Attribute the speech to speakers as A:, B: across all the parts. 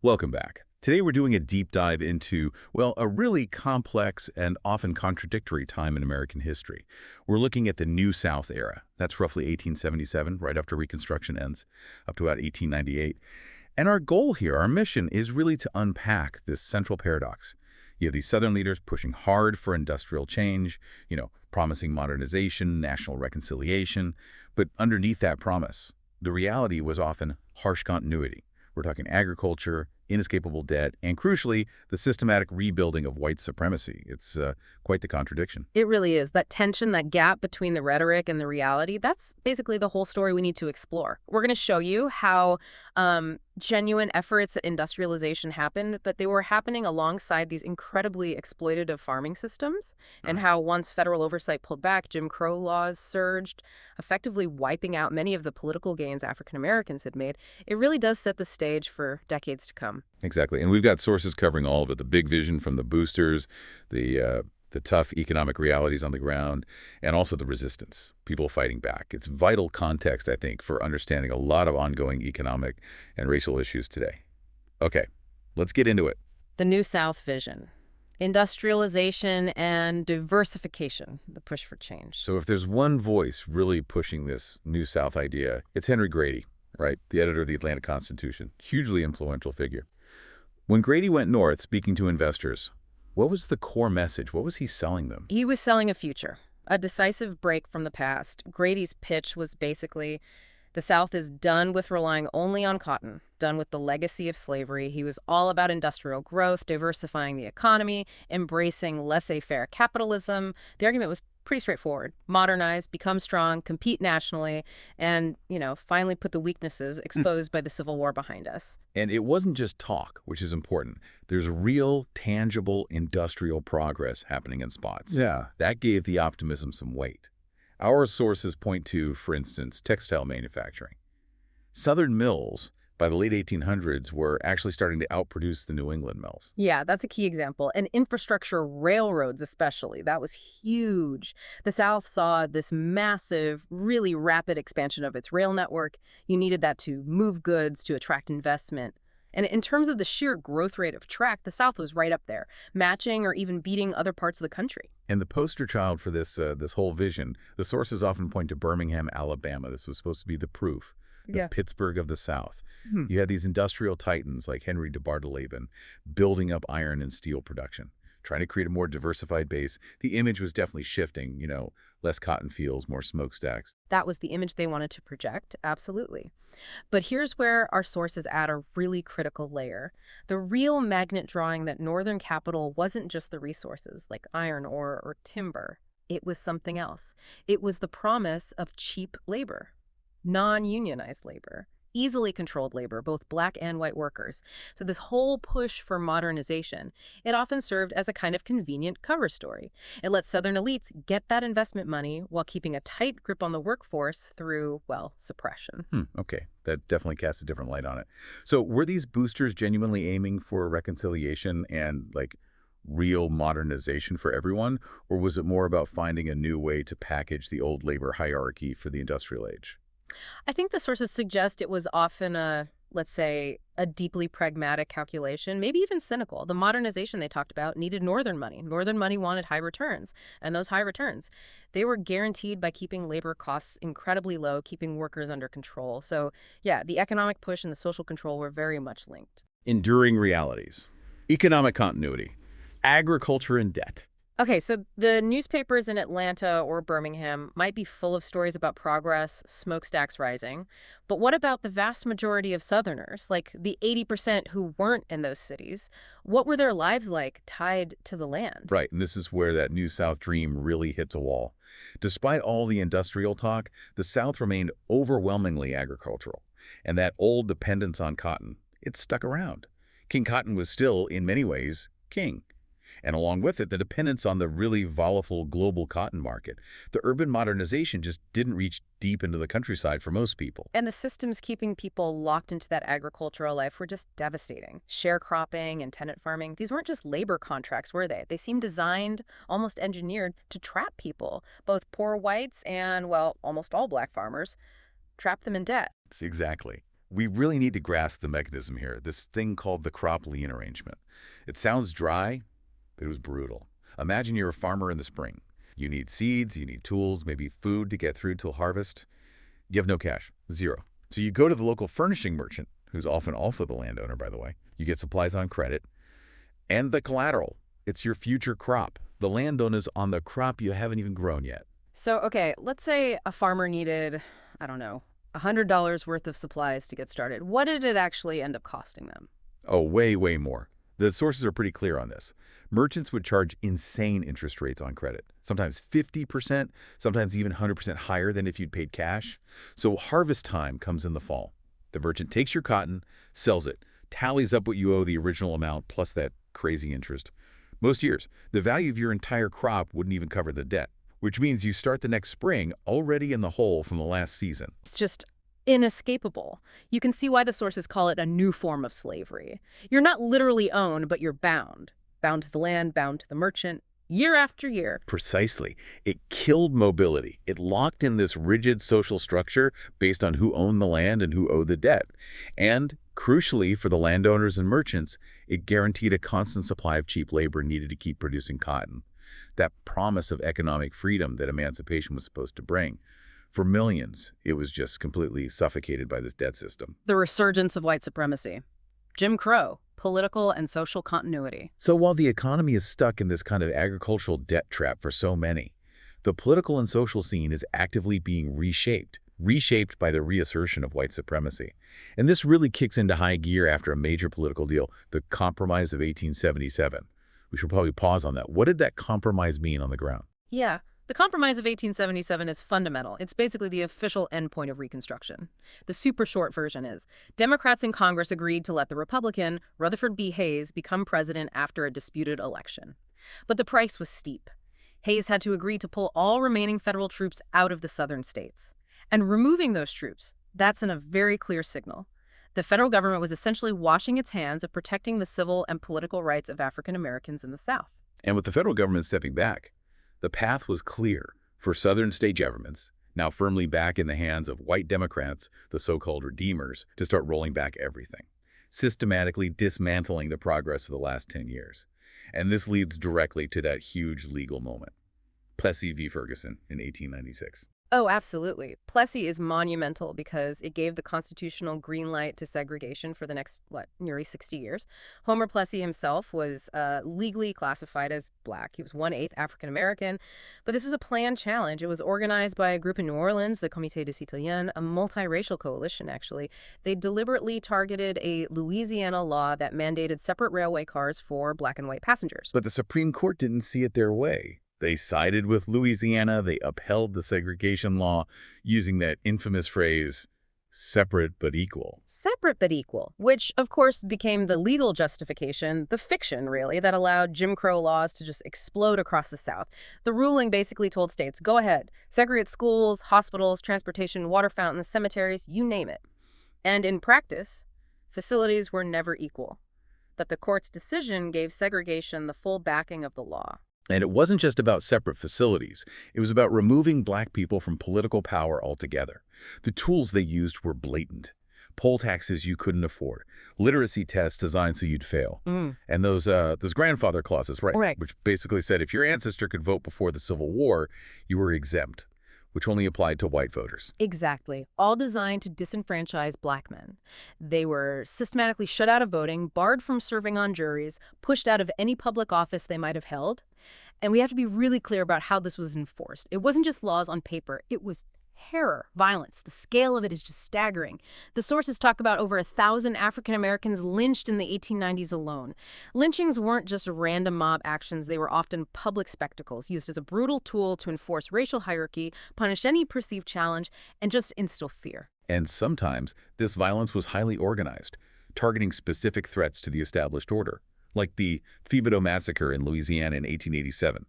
A: Welcome back. Today we're doing a deep dive into, well, a really complex and often contradictory time in American history. We're looking at the New South era. That's roughly 1877, right after Reconstruction ends, up to about 1898. And our goal here, our mission, is really to unpack this central paradox. You have these Southern leaders pushing hard for industrial change, promising modernization, national reconciliation. But underneath that promise, the reality was often harsh continuity. We're talking agriculture, inescapable debt, and crucially, the systematic rebuilding of white supremacy. It's quite the contradiction.
B: It really is. That tension, that gap between the rhetoric and the reality, that's basically the whole story we need to explore. We're going to show you how genuine efforts at industrialization happened, but they were happening alongside these incredibly exploitative farming systems, and how once federal oversight pulled back, Jim Crow laws surged, effectively wiping out many of the political gains African Americans had made. It really does set the stage for decades to come.
A: Exactly. And we've got sources covering all of it, the big vision from the boosters, the tough economic realities on the ground, and also the resistance, people fighting back. It's vital context, I think, for understanding a lot of ongoing economic and racial issues today. Okay, let's get into it.
B: The New South vision. Industrialization and diversification, the push for change.
A: So if there's one voice really pushing this New South idea, it's Henry Grady, right? The editor of the Atlanta Constitution, hugely influential figure. When Grady went north speaking to investors, what was the core message? What was he selling them?
B: He was selling a future, a decisive break from the past. Grady's pitch was basically, the South is done with relying only on cotton, done with the legacy of slavery. He was all about industrial growth, diversifying the economy, embracing laissez-faire capitalism. The argument was pretty straightforward. Modernize, become strong, compete nationally, and, finally put the weaknesses exposed by the Civil War behind us.
A: And it wasn't just talk, which is important. There's real, tangible industrial progress happening in spots.
C: Yeah.
A: That gave the optimism some weight. Our sources point to, for instance, textile manufacturing. Southern mills, by the late 1800s, were actually starting to outproduce the New England mills.
B: Yeah, that's a key example. And infrastructure, railroads especially, that was huge. The South saw this massive, really rapid expansion of its rail network. You needed that to move goods, to attract investment. And in terms of the sheer growth rate of track, the South was right up there, matching or even beating other parts of the country.
A: And the poster child for this whole vision, the sources often point to Birmingham, Alabama. This was supposed to be the proof. The Pittsburgh of the South. You had these industrial titans like Henry de Bardeleben building up iron and steel production, trying to create a more diversified base. The image was definitely shifting, less cotton fields, more smokestacks.
B: That was the image they wanted to project, absolutely. But here's where our sources add a really critical layer. The real magnet drawing that Northern capital wasn't just the resources like iron ore or timber. It was something else. It was the promise of cheap labor. Non-unionized labor, easily controlled labor, both black and white workers. So this whole push for modernization, it often served as a kind of convenient cover story. It let Southern elites get that investment money while keeping a tight grip on the workforce through, suppression.
A: Okay, that definitely casts a different light on it. So were these boosters genuinely aiming for reconciliation and, real modernization for everyone? Or was it more about finding a new way to package the old labor hierarchy for the industrial age?
B: I think the sources suggest it was often let's say, a deeply pragmatic calculation, maybe even cynical. The modernization they talked about needed Northern money. Northern money wanted high returns. And those high returns, they were guaranteed by keeping labor costs incredibly low, keeping workers under control. So, yeah, the economic push and the social control were very much linked.
A: Enduring realities, economic continuity, agriculture and debt.
B: Okay, so the newspapers in Atlanta or Birmingham might be full of stories about progress, smokestacks rising, but what about the vast majority of Southerners, like the 80% who weren't in those cities? What were their lives like tied to the land?
A: Right, and this is where that New South dream really hits a wall. Despite all the industrial talk, the South remained overwhelmingly agricultural, and that old dependence on cotton, it stuck around. King Cotton was still, in many ways, king. And along with it, the dependence on the really volatile global cotton market. The urban modernization just didn't reach deep into the countryside for most people.
B: And the systems keeping people locked into that agricultural life were just devastating. Sharecropping and tenant farming, these weren't just labor contracts, were they? They seemed designed, almost engineered, to trap people, both poor whites and, almost all black farmers, trap them in debt.
A: Exactly. We really need to grasp the mechanism here, this thing called the crop lien arrangement. It sounds dry, but it was brutal. Imagine you're a farmer in the spring. You need seeds, you need tools, maybe food to get through till harvest. You have no cash, zero. So you go to the local furnishing merchant, who's often also the landowner, by the way. You get supplies on credit, and the collateral. It's your future crop. The landowner's on the crop you haven't even grown yet.
B: So, okay, let's say a farmer needed, I don't know, $100 worth of supplies to get started. What did it actually end up costing them?
A: Oh, way, way more. The sources are pretty clear on this. Merchants would charge insane interest rates on credit, sometimes 50%, sometimes even 100% higher than if you'd paid cash. So harvest time comes in the fall. The merchant takes your cotton, sells it, tallies up what you owe the original amount plus that crazy interest. Most years, the value of your entire crop wouldn't even cover the debt, which means you start the next spring already in the hole from the last season.
B: It's just inescapable. You can see why the sources call it a new form of slavery. You're not literally owned, but you're bound. Bound to the land, bound to the merchant, year after year.
A: Precisely. It killed mobility. It locked in this rigid social structure based on who owned the land and who owed the debt. And, crucially for the landowners and merchants, it guaranteed a constant supply of cheap labor needed to keep producing cotton. That promise of economic freedom that emancipation was supposed to bring. For millions, it was just completely suffocated by this debt system.
B: The resurgence of white supremacy. Jim Crow, political and social continuity.
A: So while the economy is stuck in this kind of agricultural debt trap for so many, the political and social scene is actively being reshaped by the reassertion of white supremacy. And this really kicks into high gear after a major political deal, the Compromise of 1877. We should probably pause on that. What did that compromise mean on the ground?
B: Yeah. The Compromise of 1877 is fundamental. It's basically the official endpoint of Reconstruction. The super short version is, Democrats in Congress agreed to let the Republican, Rutherford B. Hayes, become president after a disputed election. But the price was steep. Hayes had to agree to pull all remaining federal troops out of the southern states. And removing those troops, that's a very clear signal. The federal government was essentially washing its hands of protecting the civil and political rights of African Americans in the South.
A: And with the federal government stepping back, the path was clear for southern state governments, now firmly back in the hands of white Democrats, the so-called Redeemers, to start rolling back everything, systematically dismantling the progress of the last 10 years. And this leads directly to that huge legal moment, Plessy v. Ferguson in 1896.
B: Oh, absolutely. Plessy is monumental because it gave the constitutional green light to segregation for the next, nearly 60 years. Homer Plessy himself was legally classified as black. He was 1/8 African American. But this was a planned challenge. It was organized by a group in New Orleans, the Comité des Citoyens, a multiracial coalition, actually. They deliberately targeted a Louisiana law that mandated separate railway cars for black and white passengers.
A: But the Supreme Court didn't see it their way. They sided with Louisiana. They upheld the segregation law using that infamous phrase, separate but equal.
B: Separate but equal, which, of course, became the legal justification, the fiction, really, that allowed Jim Crow laws to just explode across the South. The ruling basically told states, go ahead, segregate schools, hospitals, transportation, water fountains, cemeteries, you name it. And in practice, facilities were never equal. But the court's decision gave segregation the full backing of the law.
A: And it wasn't just about separate facilities. It was about removing black people from political power altogether. The tools they used were blatant. Poll taxes you couldn't afford. Literacy tests designed so you'd fail. And those grandfather clauses, right, which basically said if your ancestor could vote before the Civil War, you were exempt, which only applied to white voters.
B: Exactly. All designed to disenfranchise black men. They were systematically shut out of voting, barred from serving on juries, pushed out of any public office they might have held. And we have to be really clear about how this was enforced. It wasn't just laws on paper. It was terror, violence. The scale of it is just staggering. The sources talk about over 1,000 African Americans lynched in the 1890s alone. Lynchings weren't just random mob actions. They were often public spectacles used as a brutal tool to enforce racial hierarchy, punish any perceived challenge, and just instill fear.
A: And sometimes this violence was highly organized, targeting specific threats to the established order, like the Thibodaux Massacre in Louisiana in 1887.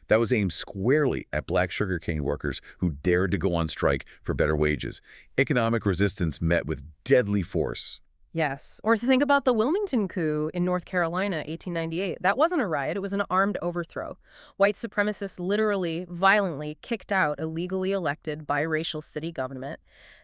A: That was aimed squarely at black sugarcane workers who dared to go on strike for better wages. Economic resistance met with deadly force.
B: Yes. Or think about the Wilmington coup in North Carolina, 1898. That wasn't a riot. It was an armed overthrow. White supremacists literally, violently kicked out a legally elected biracial city government.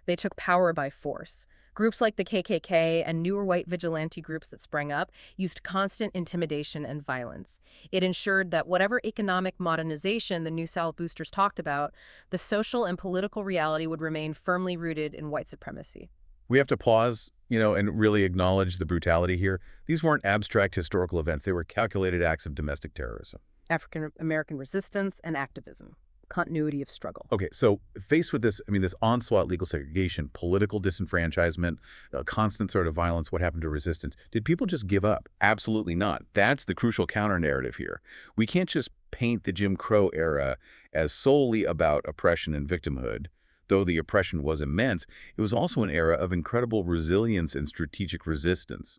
B: They took power by force. Groups like the KKK and newer white vigilante groups that sprang up used constant intimidation and violence. It ensured that whatever economic modernization the New South boosters talked about, the social and political reality would remain firmly rooted in white supremacy.
A: We have to pause, and really acknowledge the brutality here. These weren't abstract historical events. They were calculated acts of domestic terrorism.
B: African American resistance and activism, continuity of struggle.
A: Okay, so faced with this, this onslaught, legal segregation, political disenfranchisement, constant sort of violence, what happened to resistance? Did people just give up? Absolutely not. That's the crucial counter-narrative here. We can't just paint the Jim Crow era as solely about oppression and victimhood. Though the oppression was immense, it was also an era of incredible resilience and strategic resistance.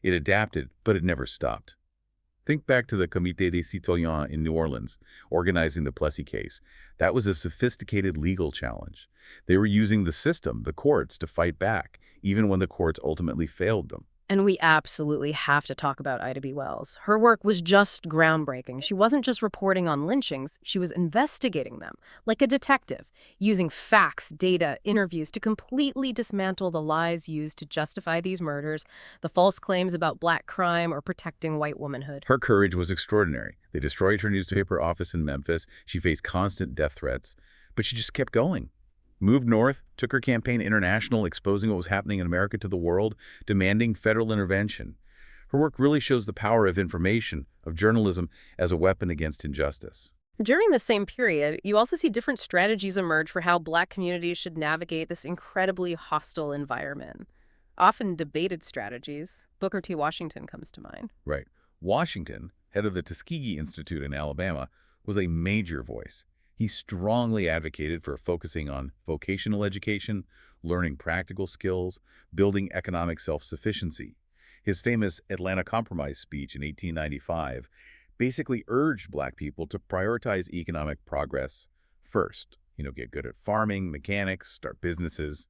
A: It adapted, but it never stopped. Think back to the Comité des Citoyens in New Orleans, organizing the Plessy case. That was a sophisticated legal challenge. They were using the system, the courts, to fight back, even when the courts ultimately failed them.
B: And we absolutely have to talk about Ida B. Wells. Her work was just groundbreaking. She wasn't just reporting on lynchings, she was investigating them, like a detective, using facts, data, interviews to completely dismantle the lies used to justify these murders, the false claims about black crime or protecting white womanhood.
A: Her courage was extraordinary. They destroyed her newspaper office in Memphis. She faced constant death threats, but she just kept going. Moved north, took her campaign international, exposing what was happening in America to the world, demanding federal intervention. Her work really shows the power of information, of journalism, as a weapon against injustice.
B: During the same period, you also see different strategies emerge for how black communities should navigate this incredibly hostile environment. Often debated strategies. Booker T. Washington comes to mind.
A: Right. Washington, head of the Tuskegee Institute in Alabama, was a major voice. He strongly advocated for focusing on vocational education, learning practical skills, building economic self-sufficiency. His famous Atlanta Compromise speech in 1895 basically urged black people to prioritize economic progress first. Get good at farming, mechanics, start businesses.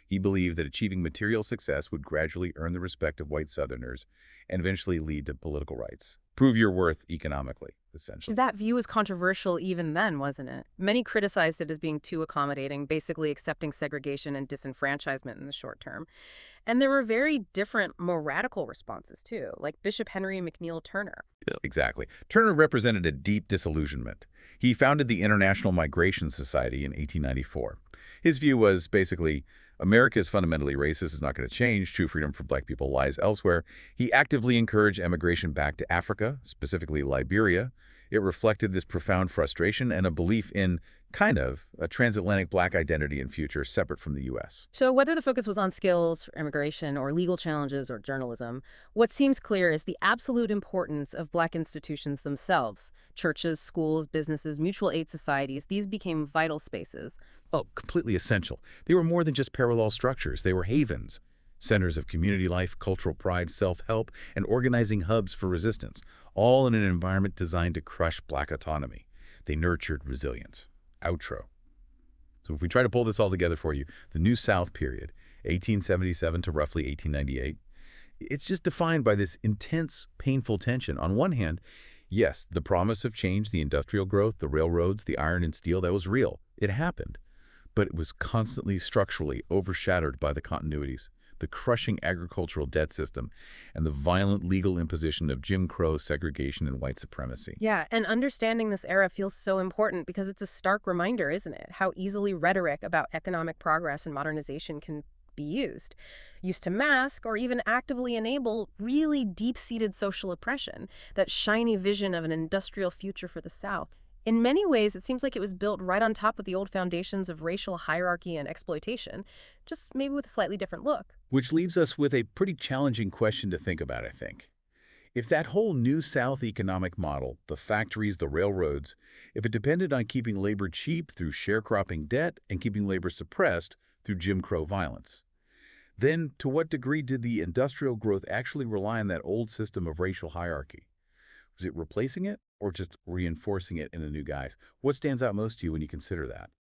A: He believed that achieving material success would gradually earn the respect of white Southerners and eventually lead to political rights. Prove your worth economically, essentially.
B: That view was controversial even then, wasn't it? Many criticized it as being too accommodating, basically accepting segregation and disenfranchisement in the short term. And there were very different, more radical responses, too, like Bishop Henry McNeill Turner.
A: Exactly. Turner represented a deep disillusionment. He founded the International Migration Society in 1894. His view was basically, America is fundamentally racist, it's not going to change, true freedom for black people lies elsewhere. He actively encouraged emigration back to Africa, specifically Liberia. It reflected this profound frustration and a belief in kind of a transatlantic black identity and future separate from the U.S.
B: So whether the focus was on skills, immigration, or legal challenges or journalism, what seems clear is the absolute importance of black institutions themselves. Churches, schools, businesses, mutual aid societies, these became vital spaces.
A: Oh, completely essential. They were more than just parallel structures. They were havens, centers of community life, cultural pride, self-help, and organizing hubs for resistance, all in an environment designed to crush black autonomy. They nurtured resilience. Outro. So if we try to pull this all together for you, the New South period, 1877 to roughly 1898, it's just defined by this intense, painful tension. On one hand, yes, the promise of change, the industrial growth, the railroads, the iron and steel, that was real. It happened. But it was constantly structurally overshadowed by the continuities, the crushing agricultural debt system, and the violent legal imposition of Jim Crow segregation and white supremacy.
B: Yeah, and understanding this era feels so important because it's a stark reminder, isn't it? How easily rhetoric about economic progress and modernization can be used to mask or even actively enable really deep-seated social oppression, that shiny vision of an industrial future for the South. In many ways, it seems like it was built right on top of the old foundations of racial hierarchy and exploitation, just maybe with a slightly different look.
A: Which leaves us with a pretty challenging question to think about, I think. If that whole New South economic model, the factories, the railroads, if it depended on keeping labor cheap through sharecropping debt and keeping labor suppressed through Jim Crow violence, then to what degree did the industrial growth actually rely on that old system of racial hierarchy? Was it replacing it or just reinforcing it in a new guise? What stands out most to you when you consider that?